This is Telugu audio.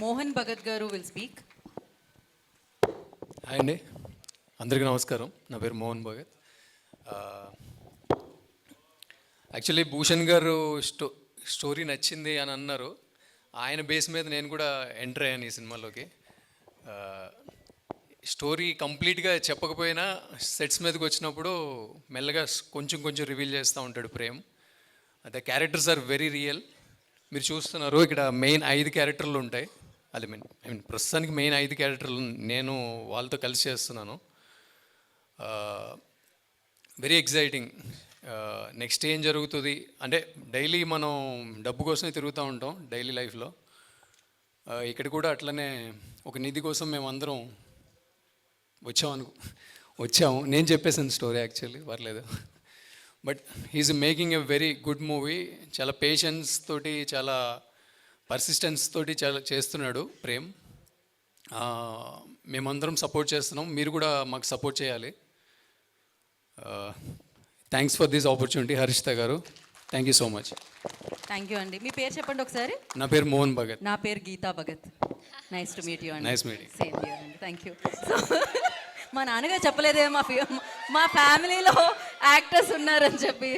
మోహన్ భగత్ గారు విల్ స్పీక్. హాయ్ అండి, అందరికీ నమస్కారం. నా పేరు మోహన్ భగత్. యాక్చువల్లీ భూషణ్ గారు స్టోరీ నచ్చింది అని అన్నారు. ఆయన బేస్ మీద నేను కూడా ఎంటర్ అయ్యాను ఈ సినిమాలోకి. స్టోరీ కంప్లీట్గా చెప్పకపోయినా సెట్స్ మీదకి వచ్చినప్పుడు మెల్లగా కొంచెం కొంచెం రివీల్ చేస్తూ ఉంటాడు Prem. The characters are very real. మీరు చూస్తున్నారు ఇక్కడ మెయిన్ 5 క్యారెక్టర్లు ఉంటాయి. ఐ మీన్ ప్రస్తుతానికి మెయిన్ 5 క్యారెక్టర్లు నేను వాళ్ళతో కలిసి చేస్తున్నాను. Very exciting. నెక్స్ట్ ఏం జరుగుతుంది అంటే డైలీ మనం డబ్బు కోసమే తిరుగుతూ ఉంటాం డైలీ లైఫ్లో. ఇక్కడ కూడా అట్లనే ఒక నిధి కోసం మేము అందరం వచ్చాము. నేను చెప్పేసాను స్టోరీ, యాక్చువల్లీ పర్లేదు. But he's making a very good movie. చాలా పేషెన్స్ తోటి, చాలా పర్సిస్టెన్స్ తోటి చాలా చేస్తున్నాడు ప్రేమ్. మేమందరం సపోర్ట్ చేస్తున్నాం, మీరు కూడా మాకు సపోర్ట్ చేయాలి. Thanks for this opportunity Harshitha గారు. Thank you so much. Thank you అండి. మీ పేరు చెప్పండి ఒకసారి. నా పేరు మోహన్ భగత్. నా పేరు Geeta Bhagat. Nice to meet you అండి. Nice meeting. సేమ్ హియర్ అండి. Thank you. సో మా నాన్నగారు చెప్పలేదే మా ఫ్యామిలీలో యాక్టర్స్ ఉన్నారని చెప్పి.